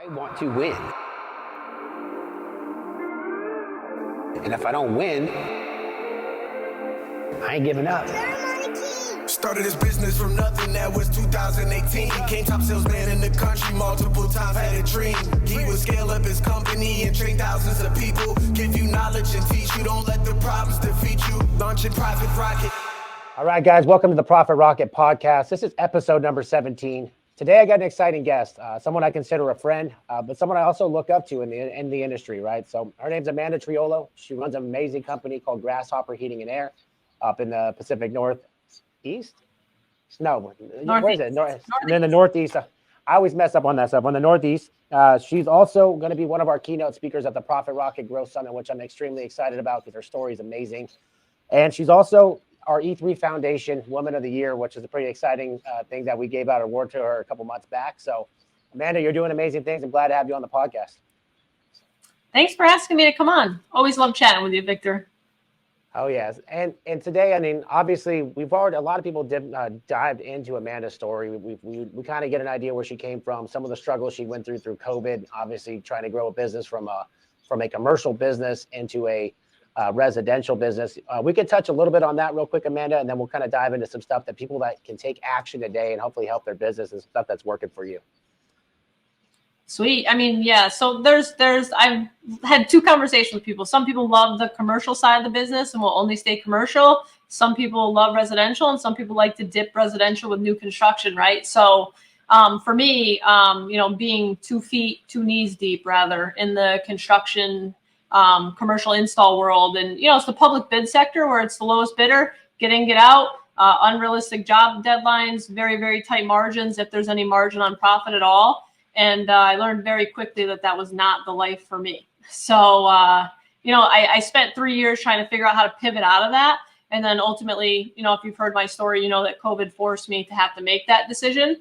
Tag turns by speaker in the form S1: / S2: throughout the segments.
S1: I want to win. And if I don't win, I ain't giving up.
S2: Started his business from nothing, that was 2018. Came top salesman in the country, multiple times had a dream. He would scale up his company and train thousands of people. Give you knowledge and teach you, don't let the problems defeat you. Launching Profit Rocket.
S1: All right, guys, welcome to the Profit Rocket podcast. This is episode number 17. Today, I got an exciting guest, someone I consider a friend, but someone I also look up to in the industry, right? So her name's Amanda Triolo. She runs an amazing company called Grasshopper Heating and Air up in the Pacific Northeast. No, where is it? In the Northeast. I always mess up on that stuff. On the Northeast, she's also going to be one of our keynote speakers at the Profit Rocket Growth Summit, which I'm extremely excited about because her story is amazing. And she's also our E3 Foundation Woman of the Year, which is a pretty exciting thing that we gave out an award to her a couple months back. So, Amanda, you're doing amazing things. I'm glad to have you on the podcast.
S3: Thanks for asking me to come on. Always love chatting with you, Victor.
S1: Oh, yes. And today, I mean, obviously, we've already, a lot of people dived into Amanda's story. We kind of get an idea where she came from, some of the struggles she went through COVID, obviously trying to grow a business from a commercial business into a residential business. We could touch a little bit on that real quick, Amanda, and then we'll kind of dive into some stuff that people that can take action today and hopefully help their business and stuff that's working for you.
S3: Sweet. I mean, yeah. So I've had two conversations with people. Some people love the commercial side of the business and will only stay commercial. Some people love residential, and some people like to dip residential with new construction, right? So for me, being 2 feet, 2 knees deep rather in the construction commercial install world. And, it's the public bid sector where it's the lowest bidder, get in, get out, unrealistic job deadlines, very, very tight margins, if there's any margin on profit at all. And I learned very quickly that was not the life for me. So, I spent 3 years trying to figure out how to pivot out of that. And then ultimately, if you've heard my story, that COVID forced me to have to make that decision.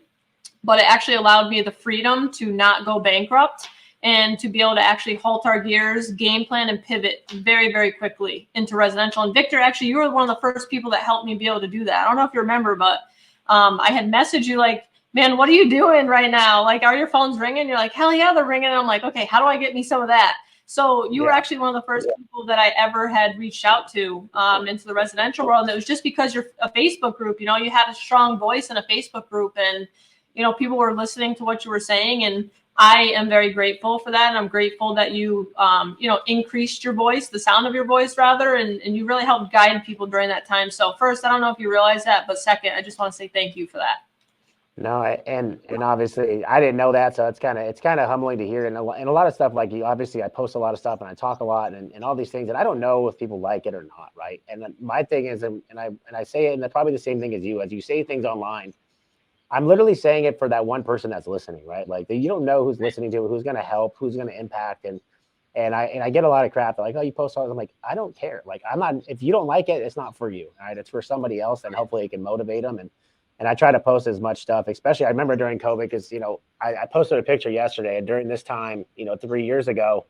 S3: But it actually allowed me the freedom to not go bankrupt and to be able to actually halt our gears, game plan, and pivot very, very quickly into residential. And Victor, actually, you were one of the first people that helped me be able to do that. I don't know if you remember, but I had messaged you like, man, what are you doing right now? Like, are your phones ringing? You're like, hell yeah, they're ringing. And I'm like, okay, how do I get me some of that? So you were actually one of the first people that I ever had reached out to into the residential world. And it was just because you're a Facebook group, you had a strong voice in a Facebook group, and, people were listening to what you were saying. And I am very grateful for that. And I'm grateful that you, increased your voice, the sound of your voice rather, and you really helped guide people during that time. So first, I don't know if you realize that, but second, I just want to say thank you for that.
S1: No, and obviously I didn't know that, so it's kind of humbling to hear. And a lot of stuff, like you, obviously I post a lot of stuff and I talk a lot and all these things, and I don't know if people like it or not, right? And my thing is, and I say it, and probably the same thing as you say things online, I'm literally saying it for that one person that's listening, right? Like you don't know who's listening to it, who's going to help, who's going to impact, and I get a lot of crap. They're like, oh, you post all this. I'm like, I don't care. Like I'm not. If you don't like it, it's not for you, right? It's for somebody else, and hopefully it can motivate them. And I try to post as much stuff, especially I remember during COVID, because, I posted a picture yesterday, and during this time, 3 years ago,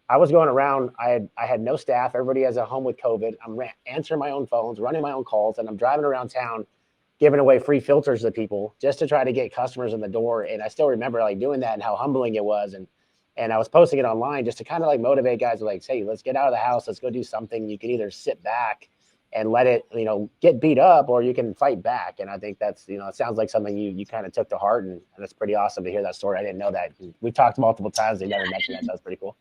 S1: I was going around, I had no staff. Everybody has a home with COVID. I'm answering my own phones, running my own calls, and I'm driving around town, giving away free filters to people just to try to get customers in the door. And I still remember like doing that and how humbling it was. And I was posting it online just to kind of like motivate guys like, hey, let's get out of the house. Let's go do something. You can either sit back and let it, get beat up, or you can fight back. And I think that's, it sounds like something you kind of took to heart, and it's pretty awesome to hear that story. I didn't know that. We've talked multiple times. They never mentioned that. So that's pretty cool.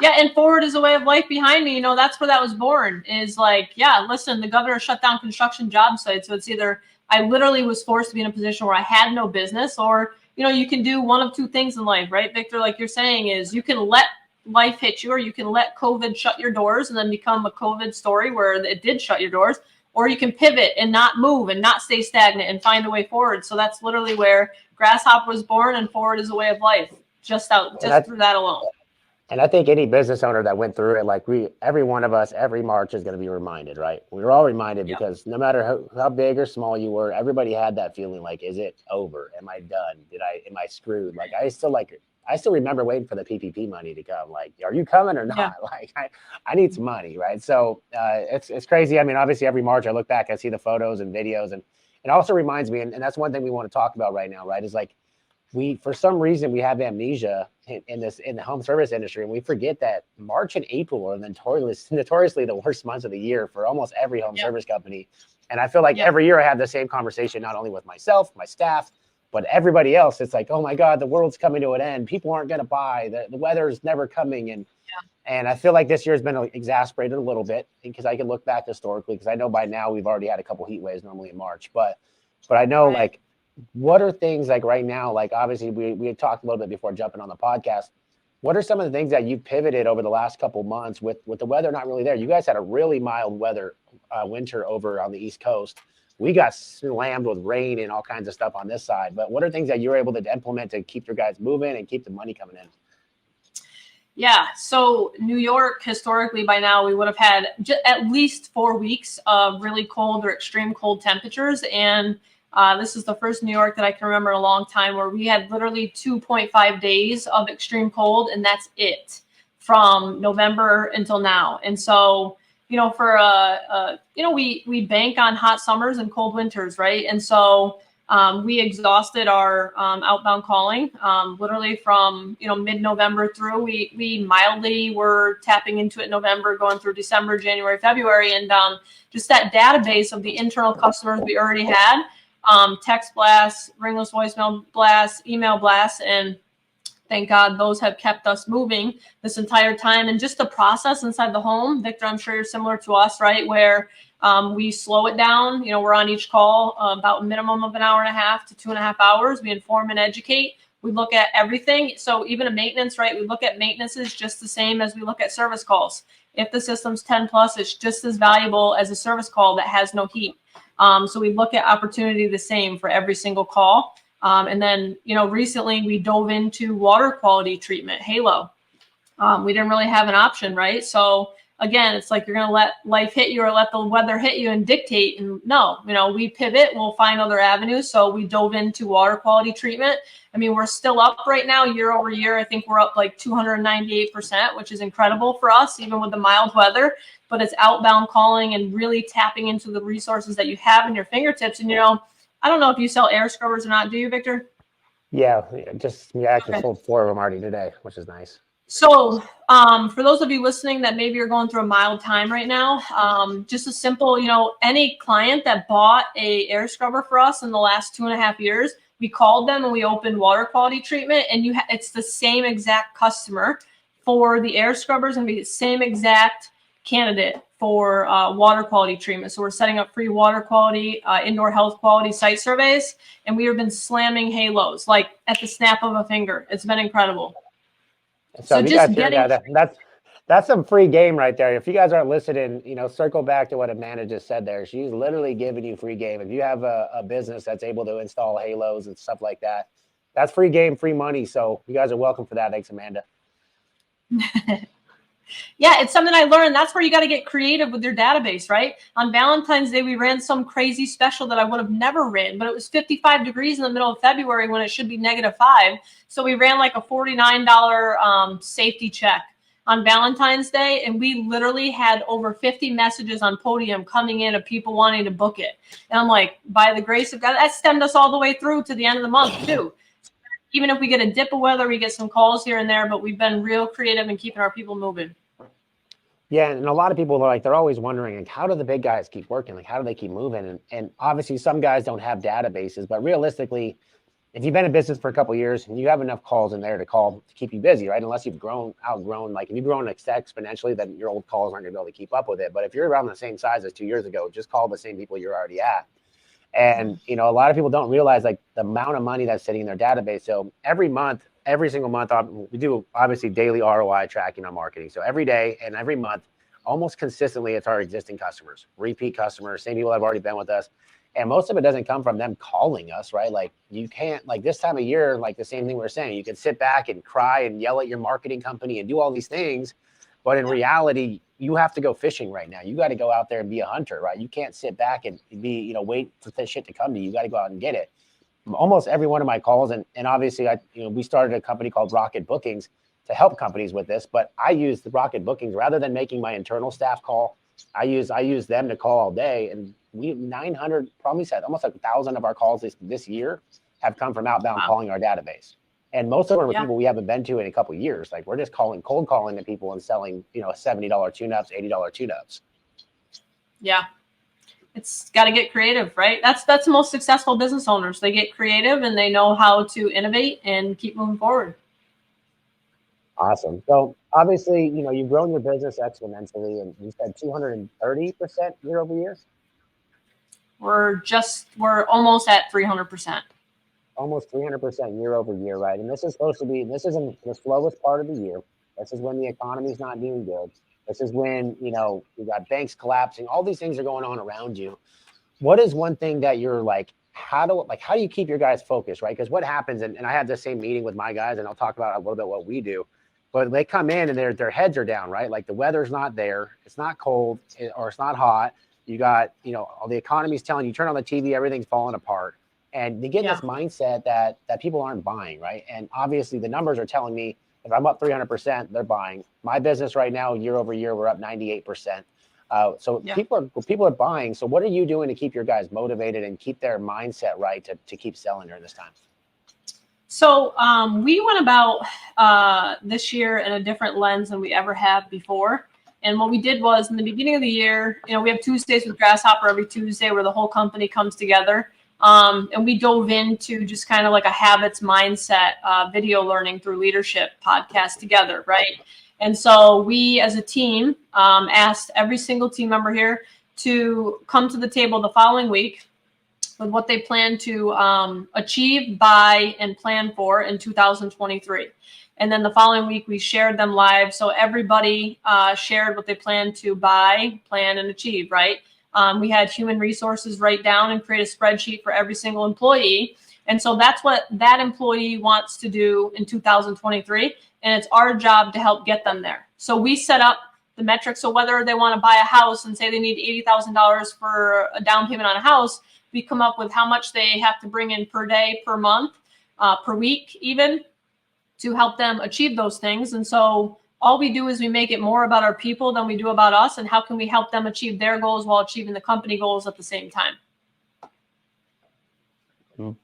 S3: Yeah. And forward is a way of life behind me. That's where that was born, is like, yeah, listen, the governor shut down construction job sites. So it's either I literally was forced to be in a position where I had no business, or, you can do one of two things in life, right? Victor, like you're saying, is you can let life hit you, or you can let COVID shut your doors and then become a COVID story where it did shut your doors, or you can pivot and not move and not stay stagnant and find a way forward. So that's literally where Grasshopper was born, and forward is a way of life, just through that alone.
S1: And I think any business owner that went through it, like every one of us, every March is going to be reminded, right? We were all reminded because no matter how big or small you were, everybody had that feeling like, is it over? Am I done? Am I screwed? Like, I still remember waiting for the PPP money to come. Like, are you coming or not? Yeah. Like, I need some money, right? So it's crazy. I mean, obviously every March I look back, I see the photos and videos, and it also reminds me, and that's one thing we want to talk about right now, right? Is like we, for some reason, we have amnesia in the home service industry, and we forget that March and April are notoriously the worst months of the year for almost every home service company. And I feel like every year I have the same conversation, not only with myself, my staff, but everybody else. It's like, oh my God, the world's coming to an end. People aren't going to buy. The weather's never coming. And I feel like this year's been exasperated a little bit, because I can look back historically, because I know by now we've already had a couple heat waves normally in March. But I know, like, what are things like right now? Like, obviously we had talked a little bit before jumping on the podcast. What are some of the things that you pivoted over the last couple months with the weather not really there? You guys had a really mild winter over on the East Coast. We got slammed with rain and all kinds of stuff on this side. But what are things that you were able to implement to keep your guys moving and keep the money coming in?
S3: Yeah, so New York, historically, by now, we would have had at least 4 weeks of really cold or extreme cold temperatures. And this is the first New York that I can remember in a long time where we had literally 2.5 days of extreme cold, and that's it from November until now. And so, you know, for we bank on hot summers and cold winters, right? And so we exhausted our outbound calling literally from mid-November through. We mildly were tapping into it in November, going through December, January, February, and just that database of the internal customers we already had. Text blasts, ringless voicemail blasts, email blasts, and thank God those have kept us moving this entire time. And just the process inside the home, Victor, I'm sure you're similar to us, right? Where we slow it down. You know, we're on each call about a minimum of an hour and a half to 2.5 hours. We inform and educate. We look at everything. So even a maintenance, right? We look at maintenances just the same as we look at service calls. If the system's 10 plus, it's just as valuable as a service call that has no heat. So we look at opportunity the same for every single call. And then, recently we dove into water quality treatment, Halo. We didn't really have an option, right? So again, it's like you're going to let life hit you or let the weather hit you and dictate. And no, we pivot, we'll find other avenues. So we dove into water quality treatment. I mean, we're still up right now year over year. I think we're up like 298%, which is incredible for us, even with the mild weather. But it's outbound calling and really tapping into the resources that you have in your fingertips. And, I don't know if you sell air scrubbers or not. Do you, Victor?
S1: Yeah, actually sold 4 of them already today, which is nice.
S3: So for those of you listening that maybe you're going through a mild time right now, just a simple, any client that bought a air scrubber for us in the last 2.5 years, we called them and we opened water quality treatment, and it's the same exact customer for the air scrubbers and the same exact candidate for water quality treatment. So we're setting up free water quality, indoor health quality site surveys, and we have been slamming halos like at the snap of a finger. It's been incredible.
S1: So you guys hear that? That's some free game right there. If you guys aren't listening, circle back to what Amanda just said there. She's literally giving you free game. If you have a business that's able to install halos and stuff like that, that's free game, free money. So you guys are welcome for that. Thanks, Amanda.
S3: Yeah, it's something I learned. That's where you got to get creative with your database, right? On Valentine's Day, we ran some crazy special that I would have never ran, but it was 55 degrees in the middle of February when it should be -5. So we ran like a $49 safety check on Valentine's Day, and we literally had over 50 messages on Podium coming in of people wanting to book it. And I'm like, by the grace of God, that stemmed us all the way through to the end of the month too. Even if we get a dip of weather, we get some calls here and there, but we've been real creative in keeping our people moving.
S1: Yeah, and a lot of people are they're always wondering, like, how do the big guys keep working? Like, how do they keep moving? And obviously, some guys don't have databases, but realistically, if you've been in business for a couple of years and you have enough calls in there to call to keep you busy, right? Unless you've outgrown, like if you've grown exponentially, then your old calls aren't going to be able to keep up with it. But if you're around the same size as 2 years ago, just call the same people you're already at. And, a lot of people don't realize like the amount of money that's sitting in their database. So every single month, we do obviously daily ROI tracking on marketing. So every day and every month, almost consistently, it's our existing customers, repeat customers, same people that have already been with us. And most of it doesn't come from them calling us, right? Like you can't, like this time of year, like the same thing we're saying, you can sit back and cry and yell at your marketing company and do all these things. But in reality, you have to go fishing right now. You got to go out there and be a hunter, right? You can't sit back and be, wait for this shit to come to you. You got to go out and get it. Almost every one of my calls, and obviously, we started a company called Rocket Bookings to help companies with this. But I use the Rocket Bookings rather than making my internal staff call. I use them to call all day, and we 900, probably said almost like 1,000 of our calls this year have come from outbound
S3: Wow.
S1: calling our database. And most of them are
S3: Yeah.
S1: people we haven't been to in a couple of years. Like we're just cold calling to people and selling, $70 tune-ups, $80 tune-ups.
S3: Yeah. It's got to get creative, right? That's the most successful business owners. They get creative and they know how to innovate and keep moving forward.
S1: Awesome. So obviously, you've grown your business exponentially, and you said 230% year over year.
S3: We're almost at 300%.
S1: Almost 300% year over year, right? And this is this is in the slowest part of the year. This is when the economy's not doing good. This is when, you got banks collapsing. All these things are going on around you. What is one thing that you're like, how do you keep your guys focused, right? Because what happens, and I had the same meeting with my guys, and I'll talk about a little bit what we do, but they come in and their heads are down, right? Like the weather's not there. It's not cold or it's not hot. You got, all the economy's telling you, turn on the TV, everything's falling apart. And they get this mindset that people aren't buying, right? And obviously the numbers are telling me if I'm up 300%, they're buying. My business right now, year over year, we're up 98%. So people are buying. So what are you doing to keep your guys motivated and keep their mindset right to keep selling during this time?
S3: So we went about this year in a different lens than we ever have before. And what we did was in the beginning of the year, we have Tuesdays with Grasshopper every Tuesday where the whole company comes together. And we dove into just kind of like a habits mindset video learning through leadership podcast together, right? And so we as a team asked every single team member here to come to the table the following week with what they plan to achieve, buy, and plan for in 2023. And then the following week, we shared them live. So everybody shared what they plan to buy, plan, and achieve, right? We had human resources write down and create a spreadsheet for every single employee. And so that's what that employee wants to do in 2023. And it's our job to help get them there. So we set up the metrics. So whether they want to buy a house and say they need $80,000 for a down payment on a house, we come up with how much they have to bring in per day, per month, per week, even to help them achieve those things. And so all we do is we make it more about our people than we do about us, and how can we help them achieve their goals while achieving the company goals at the same time.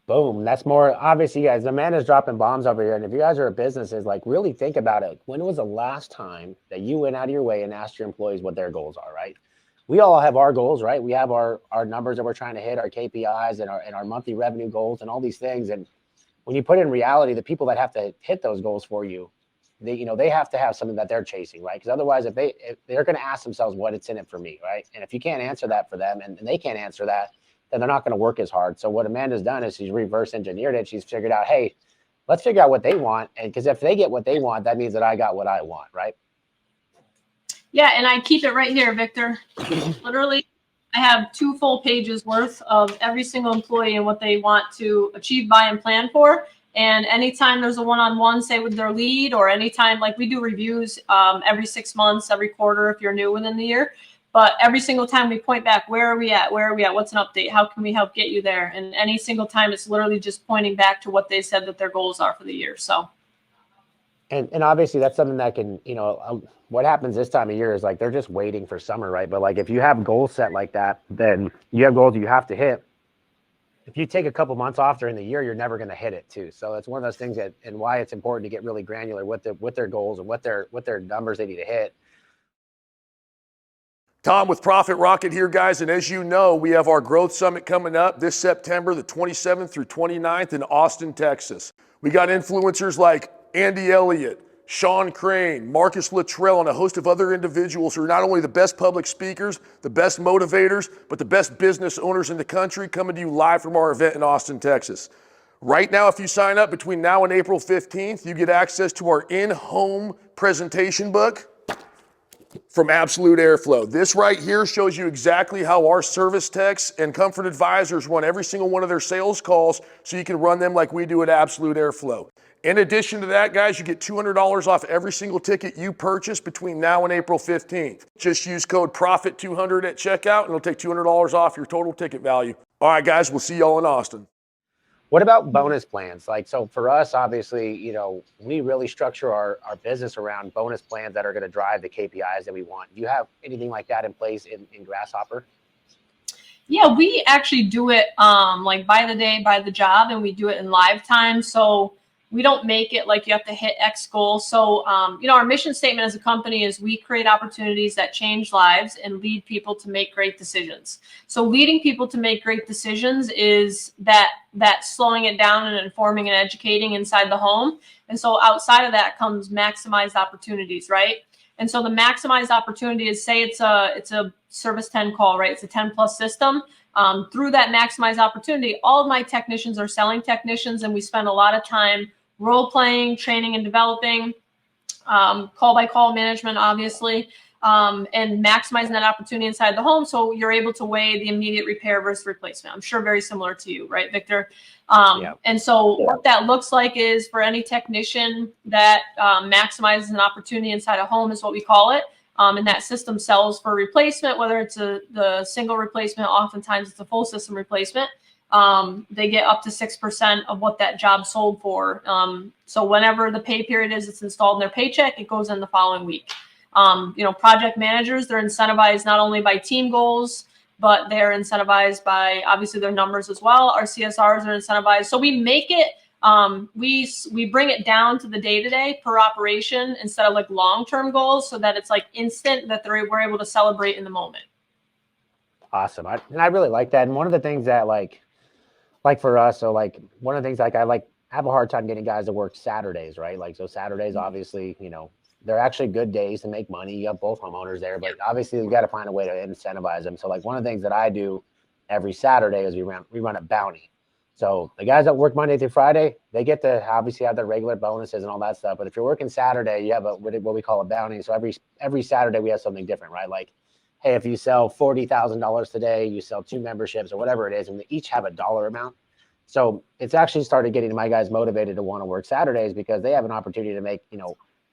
S1: Boom. That's more obviously, guys. Amanda's dropping bombs over here. And if you guys are a businesses, like really think about it. When was the last time that you went out of your way and asked your employees what their goals are, right? We all have our goals, right? We have our numbers that we're trying to hit, our KPIs and our monthly revenue goals and all these things. And when you put in reality, the people that have to hit those goals for you, they have to have something that they're chasing, right? Because otherwise, if they're going to ask themselves what it's in it for me, right? And if you can't answer that for them and they can't answer that, then they're not going to work as hard. So what Amanda's done is she's reverse engineered it. She's figured out, hey, let's figure out what they want. And because if they get what they want, that means that I got what I want, right?
S3: Yeah, and I keep it right here, Victor. Literally, I have 2 full pages worth of every single employee and what they want to achieve, buy, and plan for. And anytime there's a one-on-one, say with their lead, or anytime, like we do reviews every 6 months, every quarter if you're new within the year. But every single time we point back, where are we at? Where are we at? What's an update? How can we help get you there? And any single time, it's literally just pointing back to what they said that their goals are for the year. So.
S1: And obviously that's something that can, what happens this time of year is like they're just waiting for summer, right? But like if you have goals set like that, then you have goals you have to hit. If you take a couple months off during the year, you're never going to hit it too. So it's one of those things that, and why it's important to get really granular with their goals and what their numbers they need to hit.
S4: Tom with Profit Rocket here, guys. And as you know, we have our Growth Summit coming up this September, the 27th through 29th in Austin, Texas. We got influencers like Andy Elliott, Sean Crane, Marcus Luttrell, and a host of other individuals who are not only the best public speakers, the best motivators, but the best business owners in the country, coming to you live from our event in Austin, Texas. Right now, if you sign up between now and April 15th, you get access to our in-home presentation book from Absolute Airflow. This right here shows you exactly how our service techs and comfort advisors run every single one of their sales calls so you can run them like we do at Absolute Airflow. In addition to that, guys, you get $200 off every single ticket you purchase between now and April 15th. Just use code PROFIT200 at checkout and it'll take $200 off your total ticket value. All right, guys, we'll see y'all in Austin.
S1: What about bonus plans? Like, so for us, obviously, we really structure our business around bonus plans that are going to drive the KPIs that we want. Do you have anything like that in place in Grasshopper?
S3: Yeah, we actually do it like by the day, by the job, and we do it in live time. So we don't make it like you have to hit X goal. So our mission statement as a company is we create opportunities that change lives and lead people to make great decisions. So leading people to make great decisions is that slowing it down and informing and educating inside the home. And so outside of that comes maximized opportunities, right? And so the maximized opportunity is, say it's a service 10 call, right? It's a 10 plus system. Through that maximized opportunity, all of my technicians are selling technicians, and we spend a lot of time role playing, training and developing, call by call management, obviously, and maximizing that opportunity inside the home. So you're able to weigh the immediate repair versus replacement. I'm sure very similar to you, right, Victor? And so what that looks like is, for any technician that maximizes an opportunity inside a home is what we call it. And that system sells for replacement, whether it's the single replacement, oftentimes it's a full system replacement. They get up to 6% of what that job sold for. So whenever the pay period is, it's installed in their paycheck, it goes in the following week. Project managers, they're incentivized not only by team goals, but they're incentivized by obviously their numbers as well. Our CSRs are incentivized. So we make it, we bring it down to the day-to-day per operation instead of like long-term goals, so that it's like instant, that we're able to celebrate in the moment.
S1: Awesome. I really like that. And one of the things that like for us, so like one of the things like I have a hard time getting guys to work Saturdays, right? Like, so Saturdays, obviously, they're actually good days to make money. You have both homeowners there, but obviously you got to find a way to incentivize them. So like one of the things that I do every Saturday is we run a bounty. So the guys that work Monday through Friday, they get to obviously have their regular bonuses and all that stuff. But if you're working Saturday, you have what we call a bounty. So every Saturday we have something different, right? Like, hey, if you sell $40,000 today, you sell 2 memberships or whatever it is, and they each have a dollar amount. So it's actually started getting my guys motivated to want to work Saturdays, because they have an opportunity to make,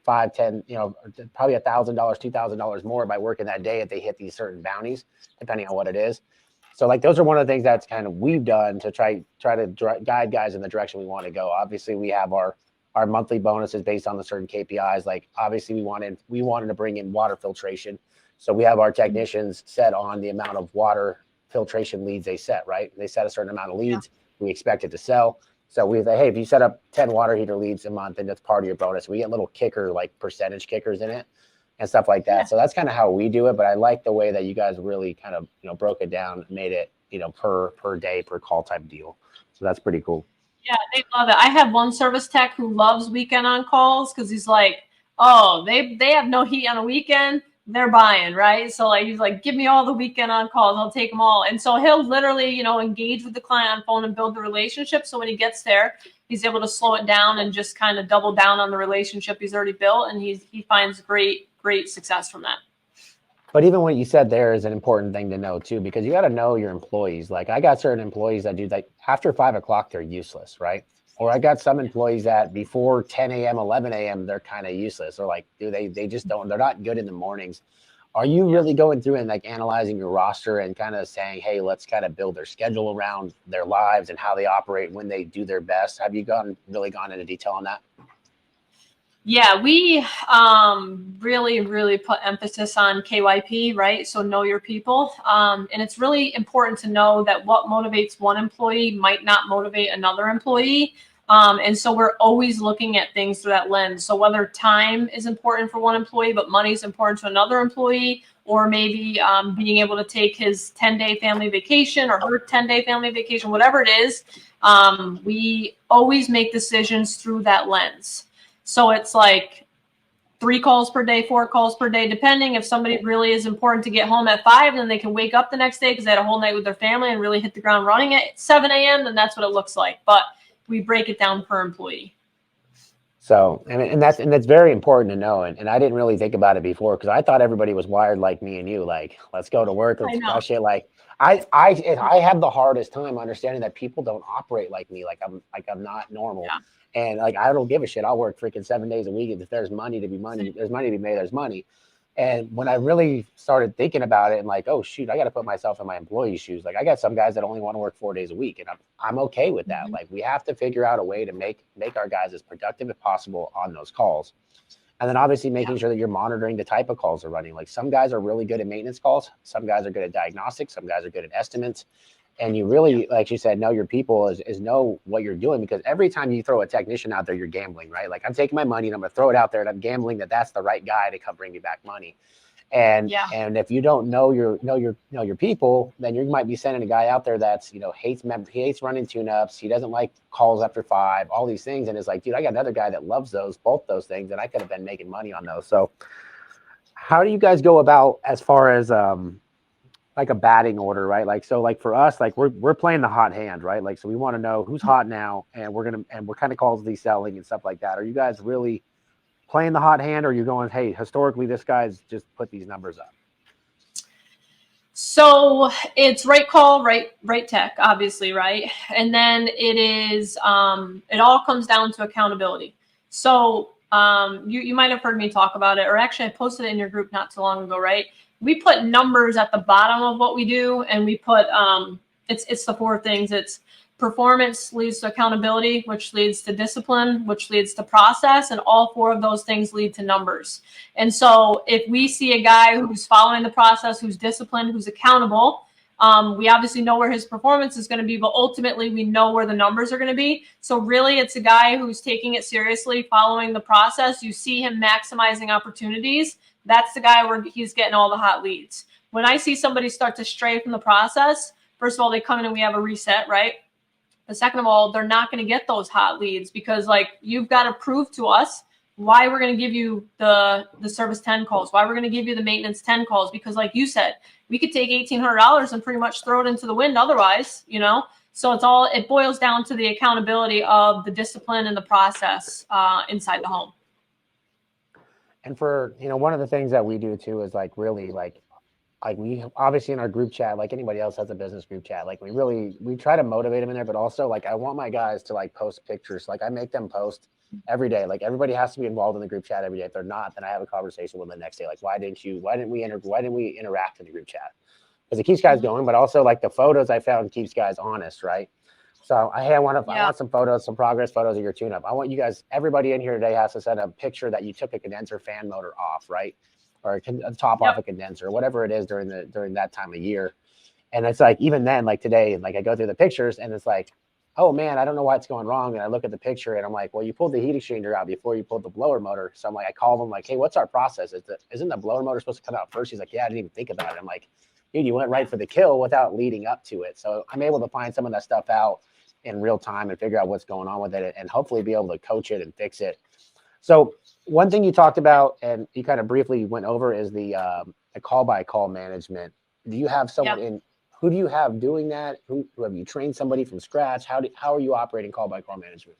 S1: $5, $10, probably $1,000, $2,000 more by working that day if they hit these certain bounties, depending on what it is. So like those are one of the things that's kind of we've done to try to guide guys in the direction we want to go. Obviously, we have our monthly bonuses based on the certain KPIs. Like obviously, we wanted to bring in water filtration, so we have our technicians set on the amount of water filtration leads they set. Right, they set a certain amount of leads. We expect it to sell. So we say, hey, if you set up 10 water heater leads a month, and that's part of your bonus, we get little kicker, like percentage kickers in it and stuff like that. Yeah. So that's kind of how we do it. But I like the way that you guys really kind of, broke it down, made it, per day, per call type deal. So that's pretty cool.
S3: Yeah, they love it. I have one service tech who loves weekend on calls, because he's like, oh, they have no heat on a weekend, they're buying, right? So like he's like, give me all the weekend on calls, I'll take them all. And so he'll literally, engage with the client on phone and build the relationship. So when he gets there, he's able to slow it down and just kind of double down on the relationship he's already built, and he finds great success from that.
S1: But even what you said there is an important thing to know too, because you got to know your employees. Like I got certain employees that do like after 5 o'clock, they're useless, right? Or I got some employees that before 10 a.m., 11 a.m., they're kind of useless. Or like, they just don't, they're not good in the mornings. Are you really going through and like analyzing your roster and kind of saying, hey, let's kind of build their schedule around their lives and how they operate when they do their best? Have you really gone into detail on that?
S3: Yeah, we really put emphasis on KYP, right? So know your people. And it's really important to know that what motivates one employee might not motivate another employee. And so we're always looking at things through that lens. So whether time is important for one employee, but money is important to another employee, or maybe being able to take his 10-day family vacation or her 10-day family vacation, whatever it is, we always make decisions through that lens. So it's like 3 calls per day, 4 calls per day, depending. If somebody really is important to get home at 5, then they can wake up the next day because they had a whole night with their family and really hit the ground running at 7 a.m., then that's what it looks like. But we break it down per employee. So,
S1: and that's very important to know. And I didn't really think about it before, because I thought everybody was wired like me and you, like, let's go to work, let's crush it. Like I have the hardest time understanding that people don't operate like me. Like I'm not normal. Yeah. And like, I don't give a shit. I'll work freaking 7 days a week. If there's money to be money, there's money to be made, there's money. And when I really started thinking about it and like, oh shoot, I got to put myself in my employee's shoes. Like I got some guys that only want to work 4 days a week, and I'm okay with that. Mm-hmm. Like we have to figure out a way to make our guys as productive as possible on those calls. And then obviously making sure that you're monitoring the type of calls they're running. Like some guys are really good at maintenance calls. Some guys are good at diagnostics. Some guys are good at estimates. And you really, like you said, know your people is know what you're doing, because every time you throw a technician out there, you're gambling, right? Like I'm taking my money and I'm going to throw it out there and I'm gambling that that's the right guy to come bring me back money. And if you don't know your people, then you might be sending a guy out there that's, he hates running tune-ups. He doesn't like calls after 5, all these things. And it's like, dude, I got another guy that loves both those things, and I could have been making money on those. So how do you guys go about as far as like a batting order, right? Like, so like for us, like we're playing the hot hand, right? Like, so we want to know who's hot now, and what kind of calls is he selling and stuff like that. Are you guys really playing the hot hand, or are you going, hey, historically this guy's just put these numbers up?
S3: So it's right call, right tech, obviously, right? And then it is it all comes down to accountability. So you might have heard me talk about it, or actually I posted it in your group not too long ago, right? We put numbers at the bottom of what we do, and we put it's the 4 things. It's performance leads to accountability, which leads to discipline, which leads to process, and all 4 of those things lead to numbers. And so if we see a guy who's following the process, who's disciplined, who's accountable, we obviously know where his performance is going to be, but ultimately we know where the numbers are going to be. So really it's a guy who's taking it seriously, following the process. You see him maximizing opportunities. That's the guy where he's getting all the hot leads. When I see somebody start to stray from the process, first of all, they come in and we have a reset, right? But second of all, they're not going to get those hot leads, because like you've got to prove to us why we're going to give you the service 10 calls, why we're going to give you the maintenance 10 calls, because like you said, we could take $1,800 and pretty much throw it into the wind otherwise, So it boils down to the accountability of the discipline and the process inside the home.
S1: And for, one of the things that we do too is like really like we obviously in our group chat, like anybody else has a business group chat, like we try to motivate them in there, but also like I want my guys to like post pictures. Like I make them post every day. Like everybody has to be involved in the group chat every day. If they're not, then I have a conversation with them the next day. Like, why didn't we interact in the group chat? Because it keeps guys going, but also like the photos I found keeps guys honest, right? So I want some photos, some progress photos of your tune-up. I want you guys, everybody in here today has to send a picture that you took a condenser fan motor off, right? Or a top off a condenser, whatever it is during that time of year. And it's like, even then, like today, like I go through the pictures and it's like, oh man, I don't know what's going wrong. And I look at the picture and I'm like, well, you pulled the heat exchanger out before you pulled the blower motor. So I'm like, I call them like, hey, what's our process? Isn't the blower motor supposed to come out first? He's like, yeah, I didn't even think about it. I'm like, dude, you went right for the kill without leading up to it. So I'm able to find some of that stuff out in real time and figure out what's going on with it and hopefully be able to coach it and fix it. So one thing you talked about and you kind of briefly went over is the call by call management. Do you have someone who do you have doing that? Who have you trained somebody from scratch? How are you operating call by call management?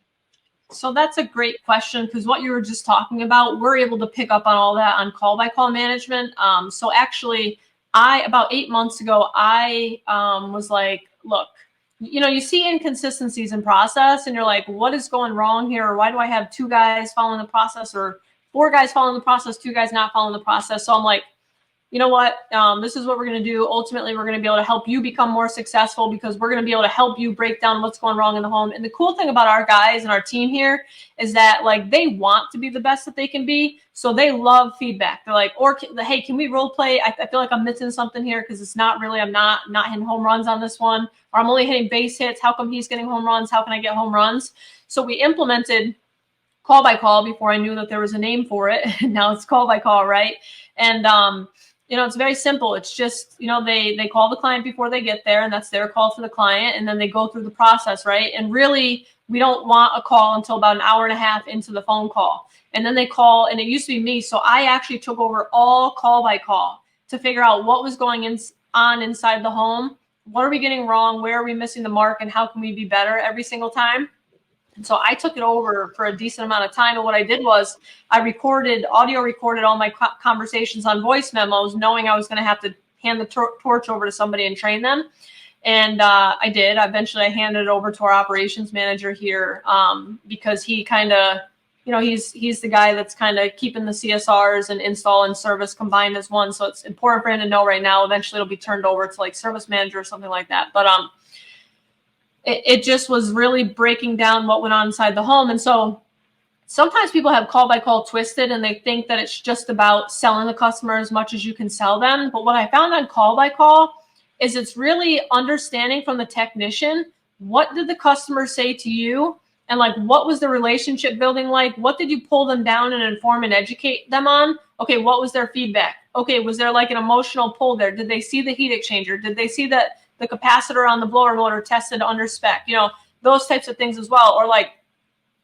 S3: So that's a great question, because what you were just talking about, we're able to pick up on all that on call by call management. So actually about 8 months ago, I was like, look, you see inconsistencies in process and you're like, what is going wrong here? Or why do I have 2 guys following the process, or 4 guys following the process, 2 guys not following the process? So I'm like, you know what? This is what we're going to do. Ultimately, we're going to be able to help you become more successful, because we're going to be able to help you break down what's going wrong in the home. And the cool thing about our guys and our team here is that like they want to be the best that they can be. So they love feedback. They're like, hey, can we role play? I feel like I'm missing something here, because it's not really, I'm not hitting home runs on this one, or I'm only hitting base hits. How come he's getting home runs? How can I get home runs? So we implemented call by call before I knew that there was a name for it. Now it's call by call, right? And it's very simple. It's just, they call the client before they get there, and that's their call for the client. And then they go through the process, right? And really, we don't want a call until about an hour and a half into the phone call. And then they call, and it used to be me. So I actually took over all call by call to figure out what was going on inside the home. What are we getting wrong? Where are we missing the mark? And how can we be better every single time? And so I took it over for a decent amount of time. And what I did was I audio recorded all my conversations on voice memos, knowing I was going to have to hand the torch over to somebody and train them. And I did. Eventually, I handed it over to our operations manager here because he kind of, he's the guy that's kind of keeping the CSRs and install and service combined as one. So it's important for him to know right now. Eventually, it'll be turned over to like service manager or something like that. But it just was really breaking down what went on inside the home. And so sometimes people have call by call twisted and they think that it's just about selling the customer as much as you can sell them. But what I found on call by call is it's really understanding from the technician, what did the customer say to you? And like, what was the relationship building like? What did you pull them down and inform and educate them on? Okay, what was their feedback? Okay, was there like an emotional pull there? Did they see the heat exchanger? Did they see that the capacitor on the blower motor tested under spec? You know, those types of things as well. Or like,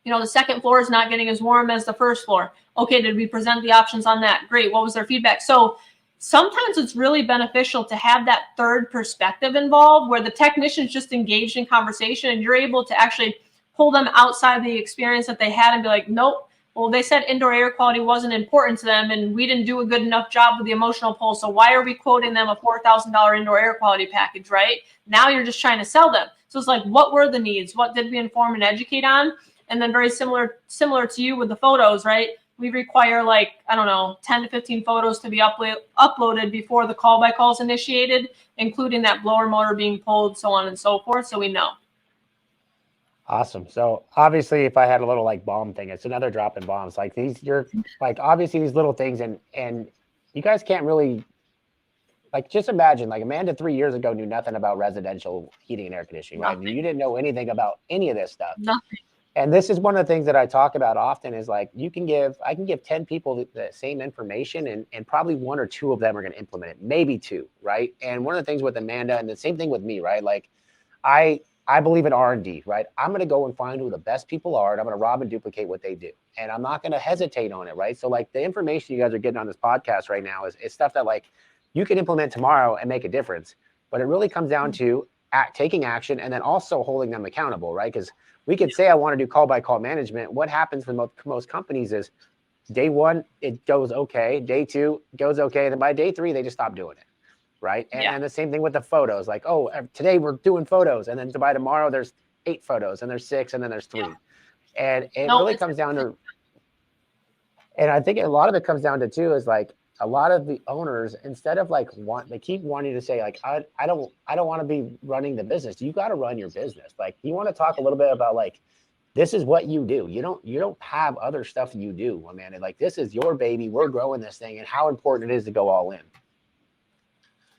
S3: you know, the second floor is not getting as warm as the first floor. Okay, did we present the options on that? Great, what was their feedback? So sometimes it's really beneficial to have that third perspective involved where the technician's just engaged in conversation and you're able to actually pull them outside the experience that they had and be like, nope, well, they said indoor air quality wasn't important to them and we didn't do a good enough job with the emotional pull. So why are we quoting them a $4,000 indoor air quality package, right? Now you're just trying to sell them. So it's like, what were the needs? What did we inform and educate on? And then very similar to you with the photos, right? We require like, I don't know, 10 to 15 photos to be uploaded before the call by call is initiated, including that blower motor being pulled, so on and so forth. So we know.
S1: Awesome. So obviously if I had a little like bomb thing, it's another drop in bombs. Like you're like, obviously these little things and you guys can't really, like, just imagine like Amanda 3 years ago knew nothing about residential heating and air conditioning, right? You didn't know anything about any of this stuff.
S3: Nothing.
S1: And this is one of the things that I talk about often is like, I can give 10 people the same information and probably 1 or 2 of them are going to implement it, maybe 2, right? And one of the things with Amanda and the same thing with me, right? Like I believe in R&D, right? I'm going to go and find who the best people are and I'm going to rob and duplicate what they do. And I'm not going to hesitate on it, right? So like the information you guys are getting on this podcast right now is stuff that like you can implement tomorrow and make a difference. But it really comes down to taking action and then also holding them accountable, right? Because we could say I want to do call by call management. What happens for most companies is day 1, it goes okay. Day 2 goes okay. And then by day 3, they just stop doing it. Right. And the same thing with the photos, like, oh, today we're doing photos. And then by tomorrow there's 8 photos and there's 6 and then there's 3. Yeah. And it really comes down to, and I think a lot of it comes down to too, is like a lot of the owners, instead of like they keep wanting to say like, I don't want to be running the business. You got to run your business. Like you want to talk a little bit about like, this is what you do. You don't have other stuff you do, Amanda. Like this is your baby. We're growing this thing and how important it is to go all in.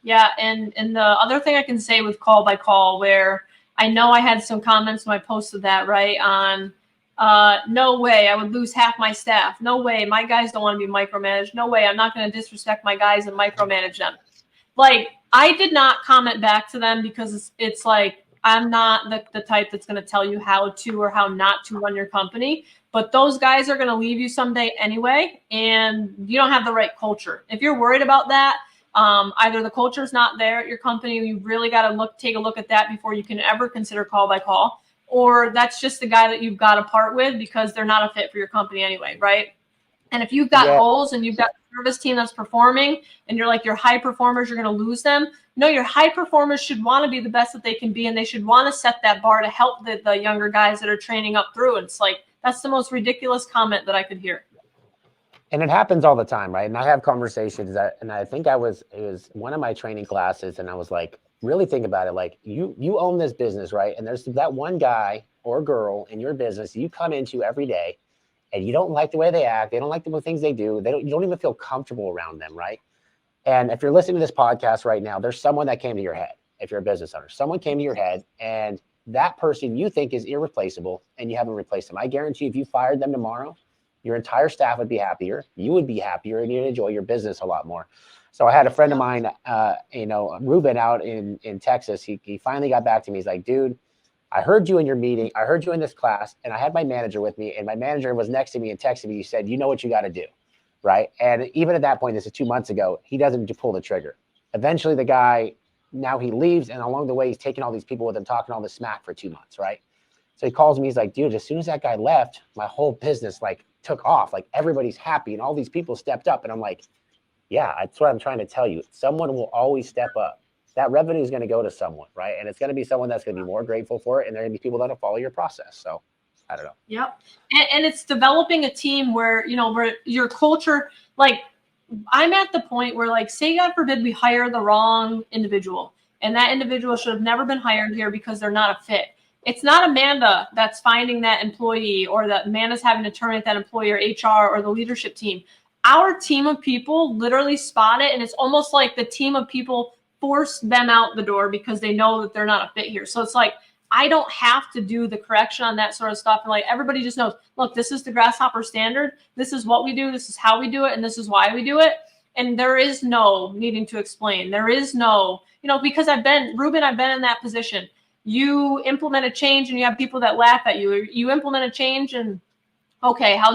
S3: Yeah, and the other thing I can say with call by call, where I know I had some comments when I posted that, right, on no way I would lose half my staff. No way, my guys don't want to be micromanaged. No way, I'm not going to disrespect my guys and micromanage them. Like, I did not comment back to them because it's like, I'm not the type that's going to tell you how to or how not to run your company. But those guys are going to leave you someday anyway, and you don't have the right culture. If you're worried about that, either the culture is not there at your company, you really got to take a look at that before you can ever consider call by call, or that's just the guy that you've got to part with because they're not a fit for your company anyway, right? And if you've got goals and you've got a service team that's performing and you're like your high performers, you're going to lose them. No, your high performers should want to be the best that they can be, and they should want to set that bar to help the younger guys that are training up through. And it's like, that's the most ridiculous comment that I could hear.
S1: And it happens all the time, right? And I have conversations and I think it was one of my training classes, and I was like, really think about it. Like you own this business, right? And there's that one guy or girl in your business you come into every day, and you don't like the way they act. They don't like the things they do. You don't even feel comfortable around them, right? And if you're listening to this podcast right now, there's someone that came to your head. If you're a business owner, someone came to your head, and that person you think is irreplaceable, and you haven't replaced them. I guarantee if you fired them tomorrow, your entire staff would be happier. You would be happier, and you'd enjoy your business a lot more. So I had a friend of mine, Ruben out in Texas. He finally got back to me. He's like, dude, I heard you in your meeting. I heard you in this class, and I had my manager with me, and my manager was next to me and texted me. He said, you know what you got to do, right? And even at that point, this is 2 months ago, he doesn't pull the trigger. Eventually, the guy, now he leaves, and along the way, he's taking all these people with him, talking all this smack for 2 months, right? So he calls me. He's like, dude, as soon as that guy left, my whole business, like, took off. Like everybody's happy and all these people stepped up. And I'm like, yeah, that's what I'm trying to tell you. Someone will always step up. That revenue is going to go to someone, right? And it's going to be someone that's going to be more grateful for it. And there are going to be people that'll follow your process. So I don't know.
S3: Yep. And it's developing a team where, where your culture, like I'm at the point where like, say, God forbid we hire the wrong individual, and that individual should have never been hired here because they're not a fit. It's not Amanda that's finding that employee, or that Amanda's having to terminate that employee, or HR, or the leadership team. Our team of people literally spot it, and it's almost like the team of people force them out the door because they know that they're not a fit here. So it's like, I don't have to do the correction on that sort of stuff. And like, everybody just knows, look, this is the Grasshopper standard. This is what we do. This is how we do it. And this is why we do it. And there is no needing to explain. There is no, because Ruben, I've been in that position. You implement a change and you have people that laugh at you. You implement a change and, okay, how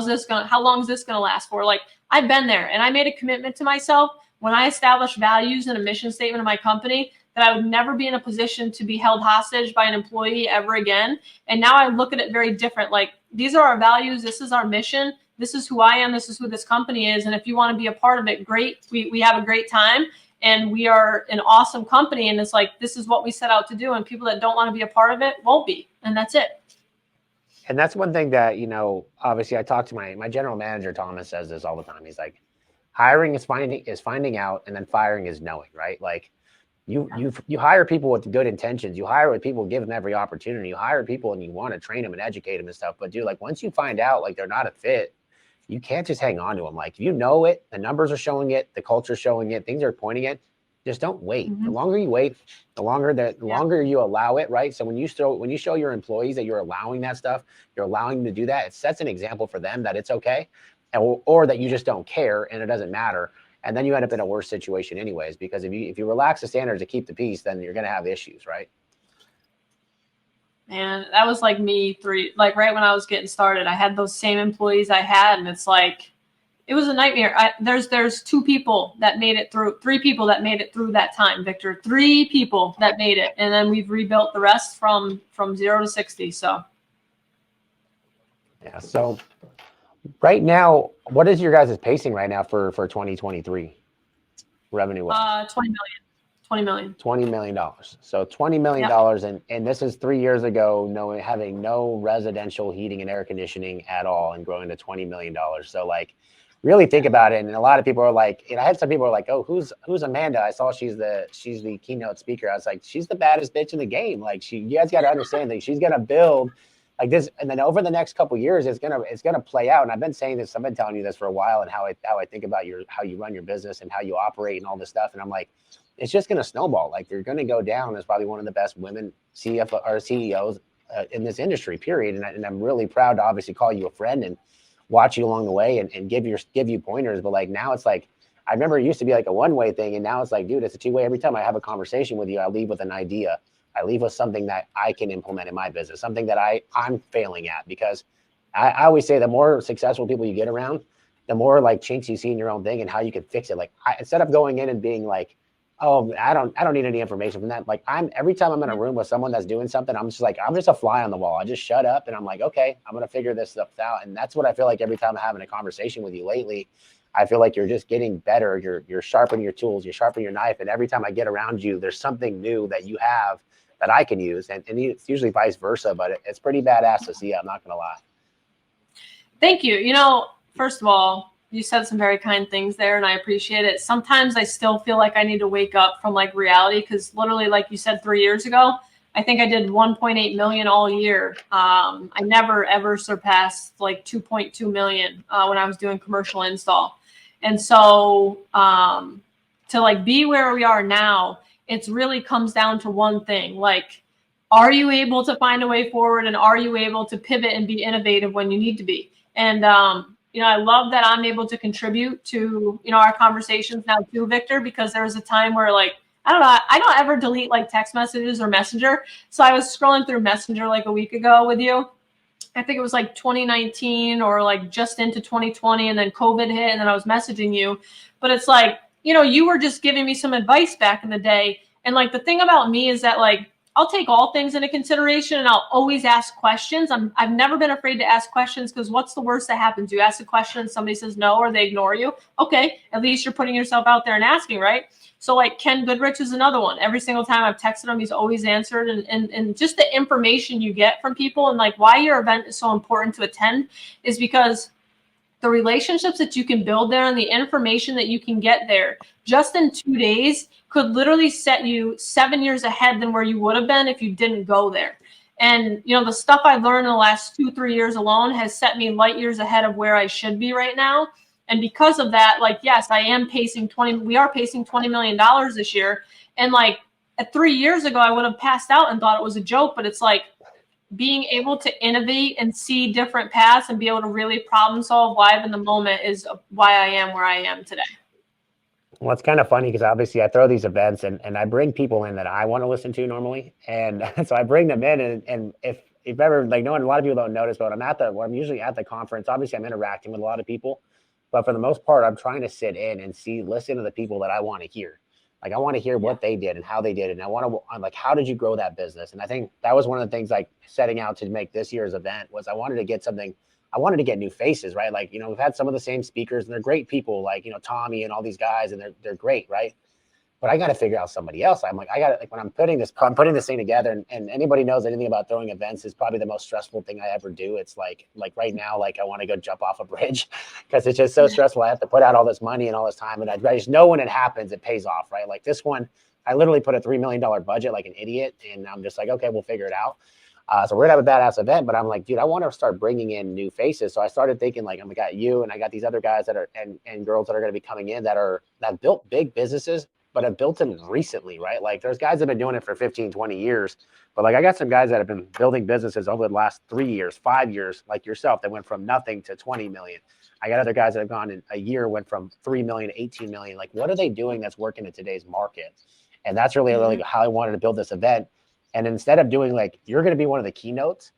S3: long is this going to last for? Like, I've been there, and I made a commitment to myself when I established values and a mission statement of my company that I would never be in a position to be held hostage by an employee ever again. And now I look at it very different. Like, these are our values. This is our mission. This is who I am. This is who this company is. And if you want to be a part of it, great. We have a great time, and we are an awesome company. And it's like, this is what we set out to do. And people that don't want to be a part of it won't be. And that's it.
S1: And that's one thing that, obviously I talk to my general manager, Thomas, says this all the time. He's like, hiring is finding out, and then firing is knowing, right? Like, you hire people with good intentions. You hire with people, give them every opportunity. You hire people and you want to train them and educate them and stuff. But dude, like, once you find out like they're not a fit, you can't just hang on to them. Like, if you know it, the numbers are showing it, the culture's showing it, things are pointing it. Just don't wait. The longer you wait, the longer you allow it, right? So when you show your employees that you're allowing that stuff, you're allowing them to do that, it sets an example for them that it's okay, or that you just don't care and it doesn't matter. And then you end up in a worse situation anyways, because if you relax the standards to keep the peace, then you're going to have issues, right?
S3: Man, that was like me right when I was getting started. I had those same employees I had, and it's like, it was a nightmare. There's 2 people that made it through, 3 people that made it through that time, Victor. 3 people that made it, and then we've rebuilt the rest from 0 to 60. So,
S1: yeah. So, right now, what is your guys' pacing right now for 2023 revenue?
S3: 20 million.
S1: $20 million. So $20 million, and this is 3 years ago, having no residential heating and air conditioning at all, and growing to $20 million. So like, really think about it. And a lot of people are like, I had some people are like, oh, who's Amanda? I saw she's the keynote speaker. I was like, she's the baddest bitch in the game. Like, you guys got to understand that she's gonna build like this, and then over the next couple of years, it's gonna play out. And I've been saying this, I've been telling you this for a while, and how I think about how you run your business and how you operate and all this stuff. And I'm like, it's just gonna snowball. Like, you're gonna go down as probably one of the best women CFO or CEOs in this industry, period. And I'm really proud to obviously call you a friend and watch you along the way and give you pointers. But like, now it's like, I remember it used to be like a one-way thing, and now it's like, dude, it's a two-way. Every time I have a conversation with you, I leave with an idea. I leave with something that I can implement in my business, something that I'm failing at. Because I always say the more successful people you get around, the more like chinks you see in your own thing and how you can fix it. Like, instead of going in and being like, oh, I don't need any information from that. Like, every time I'm in a room with someone that's doing something, I'm just a fly on the wall. I just shut up and I'm like, okay, I'm going to figure this stuff out. And that's what I feel like every time I'm having a conversation with you lately. I feel like you're just getting better. You're sharpening your tools, you're sharpening your knife. And every time I get around you, there's something new that you have that I can use. And it's usually vice versa, but it's pretty badass to see. I'm not going to lie.
S3: Thank you. First of all, you said some very kind things there, and I appreciate it. Sometimes I still feel like I need to wake up from like reality, because literally, like you said, 3 years ago, I think I did 1.8 million all year. I never ever surpassed like 2.2 million when I was doing commercial install. And so to like be where we are now, it really comes down to one thing. Like, are you able to find a way forward, and are you able to pivot and be innovative when you need to be? And I love that I'm able to contribute to, our conversations now too, Victor, because there was a time where like, I don't know, I don't ever delete like text messages or Messenger. So I was scrolling through Messenger like a week ago with you. I think it was like 2019 or like just into 2020, and then COVID hit, and then I was messaging you. But it's like, you were just giving me some advice back in the day. And like, the thing about me is that like, I'll take all things into consideration, and I'll always ask questions. I've never been afraid to ask questions, because what's the worst that happens? You ask a question and somebody says no, or they ignore you. Okay, at least you're putting yourself out there and asking, right? So like Ken Goodrich is another one. Every single time I've texted him, he's always answered. And just the information you get from people, and like why your event is so important to attend is because the relationships that you can build there and the information that you can get there just in 2 days could literally set you 7 years ahead than where you would have been if you didn't go there. And, you know, the stuff I've learned in the last 2-3 years alone has set me light years ahead of where I should be right now. And because of that, like, yes, we are pacing $20 million this year. And like at 3 years ago, I would have passed out and thought it was a joke, but it's like being able to innovate and see different paths and be able to really problem solve live in the moment is why I am where I am today.
S1: Well, it's kind of funny because obviously I throw these events and I bring people in that I want to listen to normally. And so I bring them in and if ever, like, a lot of people don't notice, but I'm usually at the conference. Obviously I'm interacting with a lot of people, but for the most part, I'm trying to sit in and listen to the people that I want to hear. Like, I want to hear what they did and how they did it. And I'm like, how did you grow that business? And I think that was one of the things, like, setting out to make this year's event was I wanted to get new faces, right? Like, we've had some of the same speakers and they're great people, like, Tommy and all these guys, and they're great, right? But I got to figure out somebody else. I'm like, when I'm putting this thing together, and anybody knows anything about throwing events is probably the most stressful thing I ever do. It's like right now, like, I want to go jump off a bridge because it's just so stressful. I have to put out all this money and all this time. And I just know when it happens, it pays off, right? Like this one, I literally put a $3 million budget like an idiot. And I'm just like, okay, we'll figure it out. So we're gonna have a badass event, but I'm like, dude, I want to start bringing in new faces. So I started thinking, like, I got you and I got these other guys that are and girls that are going to be coming in that built big businesses, but have built them recently, right? Like, there's guys that have been doing it for 15, 20 years, but like, I got some guys that have been building businesses over the last 3 years, 5 years, like yourself, that went from nothing to 20 million. I got other guys that have gone in a year, went from 3 million to 18 million. Like, what are they doing that's working in today's market? And that's really how I wanted to build this event. And instead of doing, like, you're going to be one of the keynotes,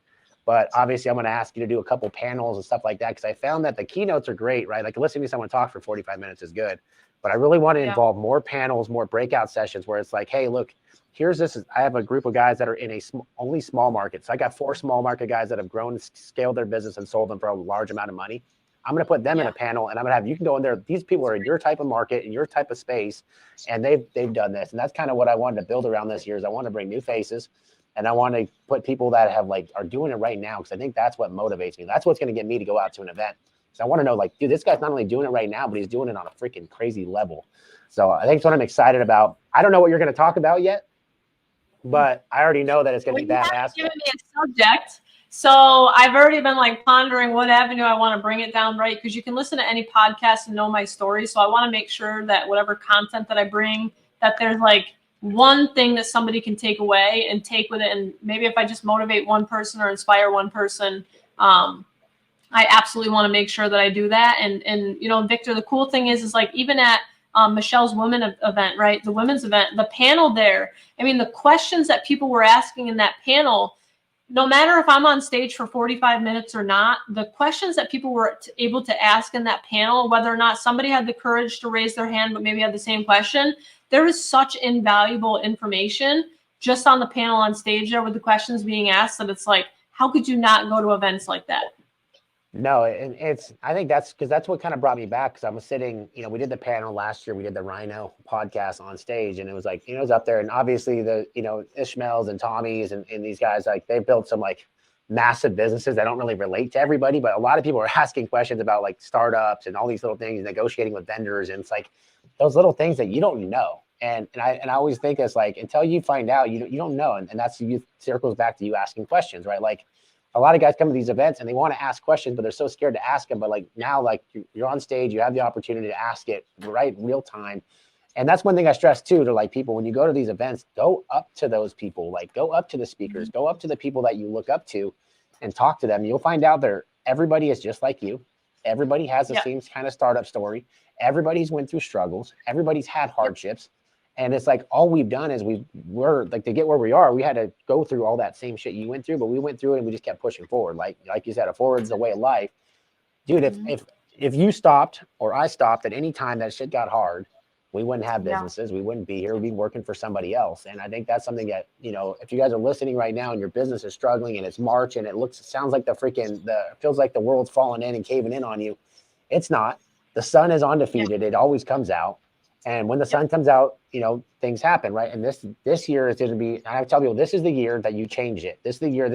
S1: but obviously I'm going to ask you to do a couple panels and stuff like that. Cause I found that the keynotes are great, right? Like, listening to someone talk for 45 minutes is good, but I really want to involve more panels, more breakout sessions where it's like, hey, look, here's this. I have a group of guys that are in only small markets. So I got 4 small market guys that have grown, scaled their business and sold them for a large amount of money. I'm going to put them in a panel, and I'm going to have, you can go in there. These people are in your type of market, in your type of space, and they've done this. And that's kind of what I wanted to build around this year is I want to bring new faces, and I want to put people that are doing it right now, because I think that's what motivates me. That's what's going to get me to go out to an event. So I want to know, like, dude, this guy's not only doing it right now, but he's doing it on a freaking crazy level. So I think it's what I'm excited about. I don't know what you're going to talk about yet, but I already know that it's going to be badass.
S3: You've given me a subject. So I've already been like pondering what avenue I want to bring it down, right? Because you can listen to any podcast and know my story. So I want to make sure that whatever content that I bring, that there's like one thing that somebody can take away and take with it. And maybe if I just motivate one person or inspire one person, I absolutely want to make sure that I do that. And Victor, the cool thing is like, even at Michelle's women event, right? The women's event, the panel there. I mean, the questions that people were asking in that panel, no matter if I'm on stage for 45 minutes or not, the questions that people were able to ask in that panel, whether or not somebody had the courage to raise their hand, but maybe had the same question, there is such invaluable information just on the panel on stage there with the questions being asked that it's like, how could you not go to events like that?
S1: No, and I think that's because that's what kind of brought me back. Because I was sitting, we did the panel last year. We did the Rhino podcast on stage, and it was like, it was up there. And obviously the, Ishmaels and Tommies and these guys, like, they've built some like massive businesses that don't really relate to everybody. But a lot of people are asking questions about like startups and all these little things, negotiating with vendors. And it's like those little things that you don't know. And I always think it's like, until you find out, you don't know. And that's, circles back to you asking questions, right? Like, a lot of guys come to these events and they want to ask questions, but they're so scared to ask them. But like now, like, you're on stage, you have the opportunity to ask it right real time. And that's one thing I stress too, to like people, when you go to these events, go up to those people, like go up to the speakers, go up to the people that you look up to and talk to them. You'll find out everybody is just like you. Everybody has the same kind of startup story. Everybody's went through struggles. Everybody's had hardships. And it's like, all we've done is we're like, to get where we are, we had to go through all that same shit you went through, but we went through it and we just kept pushing forward. Like you said, a forward's the way of life. Dude, if you stopped or I stopped at any time that shit got hard, we wouldn't have businesses. We wouldn't be here. We'd be working for somebody else. And I think that's something that, if you guys are listening right now and your business is struggling and it's March and it sounds like feels like the world's falling in and caving in on you. It's not. The sun is undefeated. It always comes out. And when the sun comes out, things happen, right? And this year is going to be, and I tell people, this is the year that you change it. This is the year,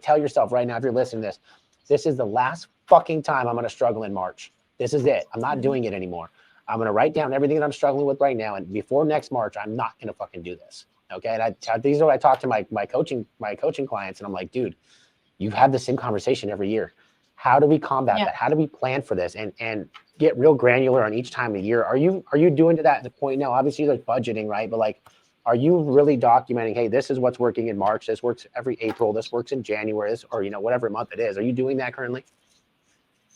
S1: tell yourself right now, if you're listening to this, this is the last fucking time I'm going to struggle in March. This is it. I'm not doing it anymore. I'm going to write down everything that I'm struggling with right now. And before next March, I'm not going to fucking do this. Okay. And these are what I talk to my coaching clients, and I'm like, dude, you've had the same conversation every year. How do we combat that? How do we plan for this and get real granular on each time of year? Are you doing to that at the point now? Obviously there's budgeting, right? But like, are you really documenting, hey, this is what's working in March, this works every April, this works in January, this, or, you know, whatever month it is? Are you doing that currently?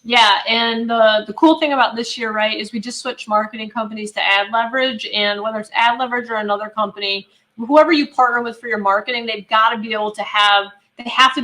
S3: Yeah, and the cool thing about this year, right, is we just switched marketing companies to Ad Leverage, and whether it's Ad Leverage or another company, whoever you partner with for your marketing, they have to be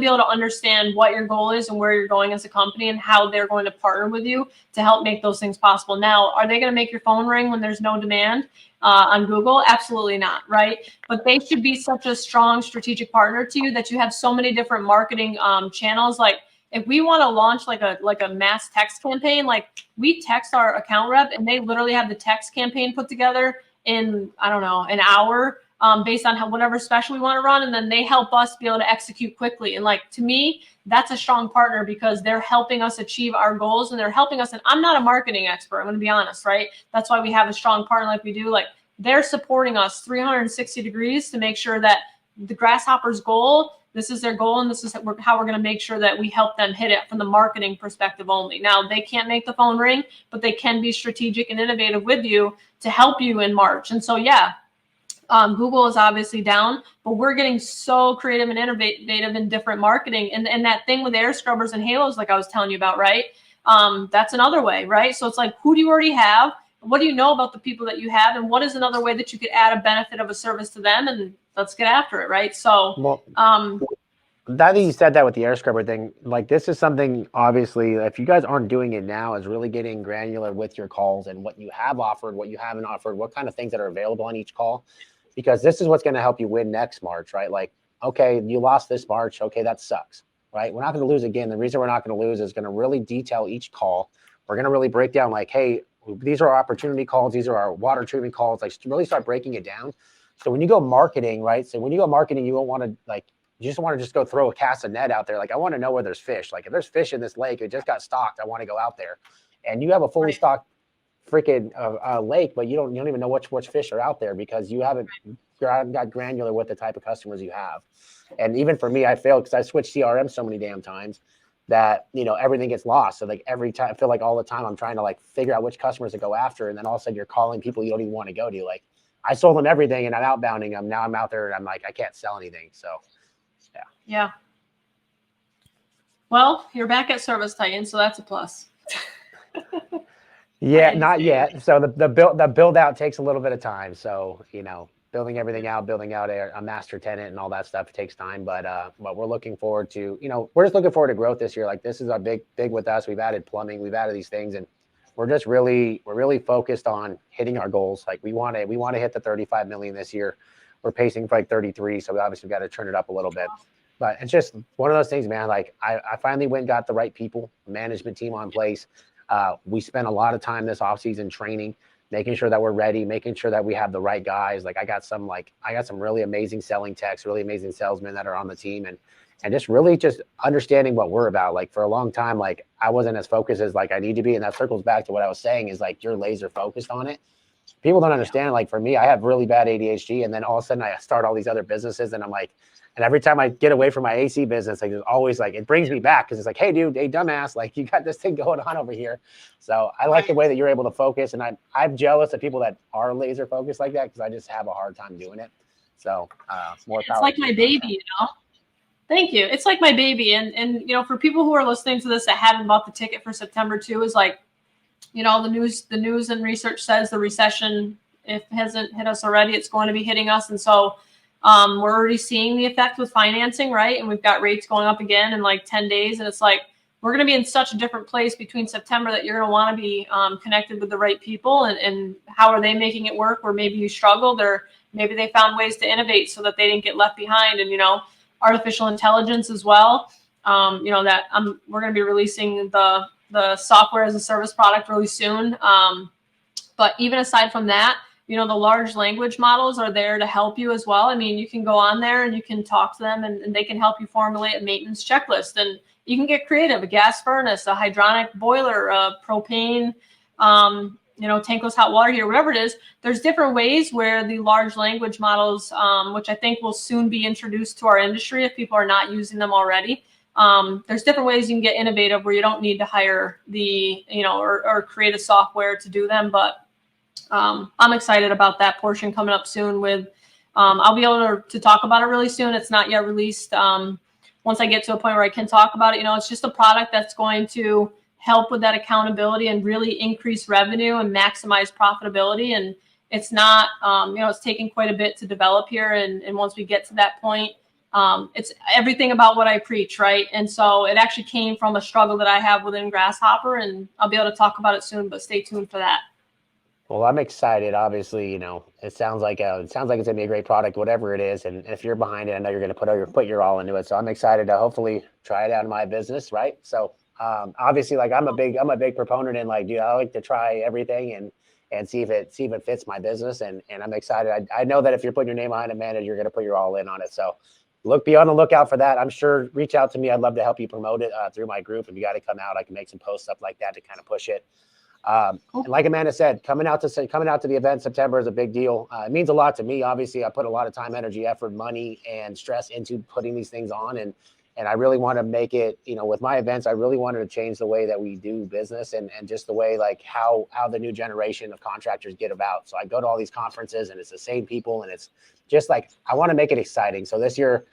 S3: able to understand what your goal is and where you're going as a company and how they're going to partner with you to help make those things possible. Now, are they going to make your phone ring when there's no demand on Google? Absolutely not, right? But they should be such a strong strategic partner to you that you have so many different marketing channels. Like, if we want to launch like a mass text campaign, like we text our account rep and they literally have the text campaign put together in, I don't know, an hour, based on whatever special we want to run. And then they help us be able to execute quickly. And like, to me, that's a strong partner because they're helping us achieve our goals and they're helping us. And I'm not a marketing expert, I'm going to be honest, right? That's why we have a strong partner like we do. Like, they're supporting us 360 degrees to make sure that the Grasshopper's goal, this is their goal, and this is how we're going to make sure that we help them hit it from the marketing perspective only. Now, they can't make the phone ring, but they can be strategic and innovative with you to help you in March. And so, yeah, Google is obviously down, but we're getting so creative and innovative in different marketing. And that thing with air scrubbers and halos, like I was telling you about, right? That's another way, right? So it's like, who do you already have? What do you know about the people that you have? And what is another way that you could add a benefit of a service to them? And let's get after it, right? So,
S1: that you said that with the air scrubber thing, like, this is something, obviously, if you guys aren't doing it now, is really getting granular with your calls and what you have offered, what you haven't offered, what kind of things that are available on each call, because this is what's going to help you win next March, right? Like, okay, you lost this March. Okay, that sucks, right? We're not going to lose again. The reason we're not going to lose is going to really detail each call. We're going to really break down, like, hey, these are our opportunity calls. These are our water treatment calls. Like, really start breaking it down. So when you go marketing, right? So when you go marketing, you don't want to, like, you just want to just go throw a cast of net out there. Like, I want to know where there's fish. Like, if there's fish in this lake, it just got stocked, I want to go out there. And you have a fully stocked freaking lake, but you don't even know which fish are out there because you haven't got granular with the type of customers you have. And even for me, I failed because I switched CRM so many damn times that, you know, everything gets lost. So like every time, I feel like all the time I'm trying to like figure out which customers to go after. And then all of a sudden you're calling people you don't even want to go to. Like, I sold them everything and I'm outbounding them. Now I'm out there and I'm like, I can't sell anything. So yeah.
S3: Yeah. Well, you're back at Service Titan, so that's a plus.
S1: Yeah, not yet. So the build out takes a little bit of time. So, you know, building everything out, building out a master tenant and all that stuff takes time. But we're looking forward to, you know, we're just looking forward to growth this year. Like, this is a big with us. We've added plumbing, we've added these things, and we're really focused on hitting our goals. Like, we want to hit the 35 million this year. We're pacing for like 33. So we obviously got to turn it up a little bit. But it's just one of those things, man. Like, I finally went and got the right people, management team on place. We spent a lot of time this offseason training, making sure that we're ready, making sure that we have the right guys. Like, I got some really amazing selling techs, really amazing salesmen that are on the team, and just really just understanding what we're about. Like, for a long time, like, I wasn't as focused as like I need to be. And that circles back to what I was saying is like, you're laser focused on it. People don't understand. Like, for me, I have really bad ADHD. And then all of a sudden I start all these other businesses and I'm like, and every time I get away from my AC business, like, there's always like, it brings me back because it's like, hey, dude, hey, dumbass, like, you got this thing going on over here. So I like the way that you're able to focus, and I'm jealous of people that are laser focused like that because I just have a hard time doing it. So more power.
S3: It's like my baby, you know. Thank you. It's like my baby, and you know, for people who are listening to this that haven't bought the ticket for September 2, is like, you know, the news and research says the recession, if it hasn't hit us already, it's going to be hitting us, and so. We're already seeing the effect with financing, right? And we've got rates going up again in like 10 days. And it's like, we're going to be in such a different place between September that you're going to want to be connected with the right people. And how are they making it work? Where maybe you struggled, or maybe they found ways to innovate so that they didn't get left behind. And, you know, artificial intelligence as well. You know, that we're going to be releasing the software as a service product really soon. But even aside from that, you know, the large language models are there to help you as well. I mean, you can go on there and you can talk to them and they can help you formulate a maintenance checklist. And you can get creative, a gas furnace, a hydronic boiler, a propane tankless hot water heater, whatever it is. There's different ways where the large language models, which I think will soon be introduced to our industry if people are not using them already. There's different ways you can get innovative where you don't need to hire or create a software to do them. But I'm excited about that portion coming up soon with, I'll be able to talk about it really soon. It's not yet released. Once I get to a point where I can talk about it, it's just a product that's going to help with that accountability and really increase revenue and maximize profitability. And it's not, it's taking quite a bit to develop here. And once we get to that point, it's everything about what I preach, right? And so it actually came from a struggle that I have within Grasshopper, and I'll be able to talk about it soon, but stay tuned for that.
S1: Well, I'm excited. Obviously, it sounds like it's gonna be a great product, whatever it is. And if you're behind it, I know you're gonna put your all into it. So I'm excited to hopefully try it out in my business, right? So obviously, like I'm a big proponent in like, dude, I like to try everything and see if it fits my business. And I'm excited. I know that if you're putting your name behind it, man, you're gonna put your all in on it. So be on the lookout for that. I'm sure. Reach out to me. I'd love to help you promote it through my group. If you got to come out, I can make some posts up like that to kind of push it. And like Amanda said, coming out to the event in September is a big deal. It means a lot to me. Obviously, I put a lot of time, energy, effort, money, and stress into putting these things on, and I really want to make it. With my events, I really wanted to change the way that we do business and just the way like how the new generation of contractors get about. So I go to all these conferences, and it's the same people, and it's just like I want to make it exciting. So this year.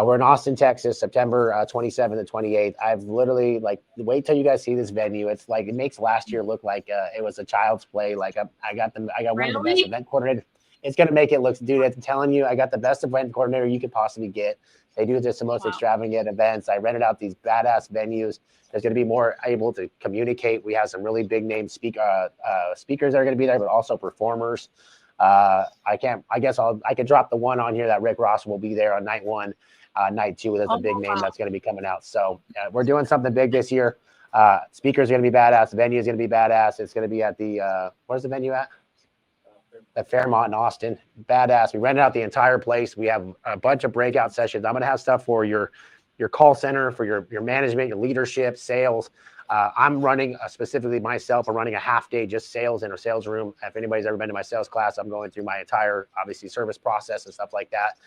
S1: We're in Austin, Texas, September 27th and 28th. I've literally wait till you guys see this venue. It's like, it makes last year look like it was a child's play. Like I got one of the best event coordinators. It's going to make it look, dude, I'm telling you, I got the best event coordinator you could possibly get. They do just the most extravagant events. I rented out these badass venues. There's going to be more able to communicate. We have some really big name speakers that are going to be there, but also performers. I could drop the one on here that Rick Ross will be there on night one. Night two, there's a big name that's going to be coming out. So we're doing something big this year. Speakers are going to be badass. The venue is going to be badass. It's going to be at the where's the venue at? At Fairmont in Austin. Badass. We rented out the entire place. We have a bunch of breakout sessions. I'm going to have stuff for your call center, for your management, your leadership, sales. I'm running specifically myself. I'm running a half day just sales in a sales room. If anybody's ever been to my sales class, I'm going through my entire obviously service process and stuff like that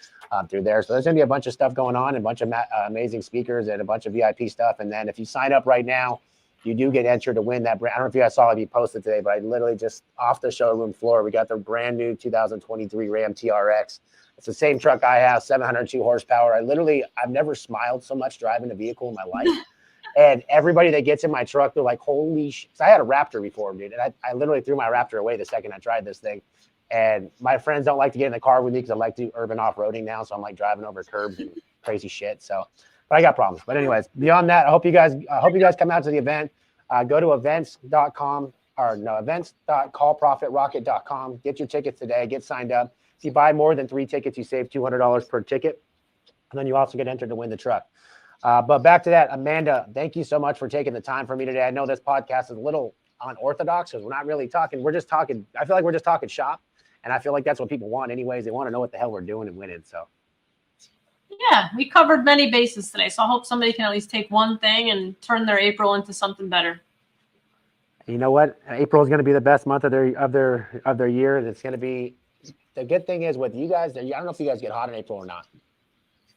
S1: through there. So there's gonna be a bunch of stuff going on, and a bunch of amazing speakers and a bunch of VIP stuff. And then if you sign up right now, you do get entered to win that brand. I don't know if you guys saw it, you posted today, but I literally just off the showroom floor, we got the brand new 2023 Ram TRX. It's the same truck I have, 702 horsepower. I've never smiled so much driving a vehicle in my life. And everybody that gets in my truck, they're like, holy shit. I had a Raptor before, dude. And I literally threw my Raptor away the second I tried this thing. And my friends don't like to get in the car with me because I like to do urban off-roading now. So I'm like driving over curbs and crazy shit. So, but I got problems. But anyways, beyond that, I hope you guys come out to the event. Go to events.callprofitrocket.com. Get your tickets today. Get signed up. If you buy more than 3 tickets, you save $200 per ticket. And then you also get entered to win the truck. But back to that, Amanda, thank you so much for taking the time for me today. I know this podcast is a little unorthodox because we're not really talking. We're just talking. I feel like we're just talking shop. And I feel like that's what people want anyways. They want to know what the hell we're doing and winning. So.
S3: Yeah, we covered many bases today. So I hope somebody can at least take one thing and turn their April into something better.
S1: You know what? April is going to be the best month of their year. And it's going to be, the good thing is with you guys, I don't know if you guys get hot in April or not.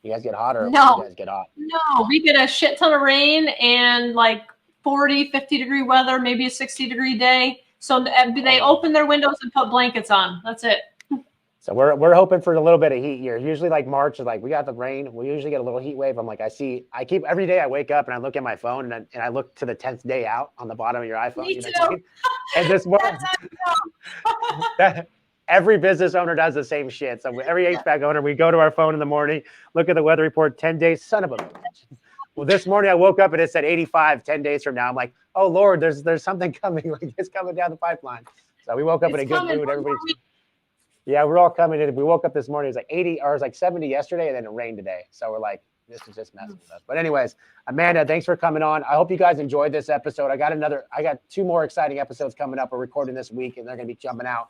S1: You guys get hot or
S3: no.
S1: You guys get hot?
S3: No, we get a shit ton of rain and like 40, 50 degree weather, maybe a 60 degree day. So they open their windows and put blankets on. That's it.
S1: So we're hoping for a little bit of heat here. Usually like March is like, we got the rain. We usually get a little heat wave. I'm like, every day I wake up and I look at my phone and I look to the 10th day out on the bottom of your iPhone.
S3: Me too.
S1: And this morning, every business owner does the same shit. So every HVAC owner, we go to our phone in the morning, look at the weather report, 10 days, son of a bitch. Well, this morning I woke up and it said 85, 10 days from now. I'm like, oh Lord, there's something coming. Like it's coming down the pipeline. So we woke up in a good mood. Yeah, we're all coming in. We woke up this morning, it was like 80 or it was like 70 yesterday, and then it rained today. So we're like, this is just messing with us. But anyways, Amanda, thanks for coming on. I hope you guys enjoyed this episode. I got 2 more exciting episodes coming up. We're recording this week, and they're going to be jumping out.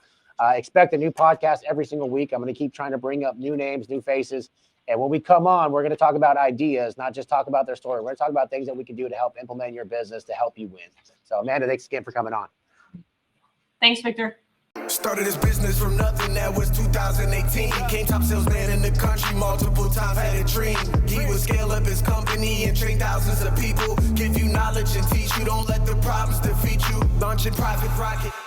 S1: Expect a new podcast every single week. I'm going to keep trying to bring up new names, new faces. And when we come on, we're going to talk about ideas, not just talk about their story. We're going to talk about things that we can do to help implement your business to help you win. So Amanda, thanks again for coming on.
S3: Thanks, Victor.
S2: Started his business from nothing, that was 2018. Became top salesman in the country, multiple times had a dream. He would scale up his company and train thousands of people. Give you knowledge and teach you, don't let the problems defeat you. Launching private rocket.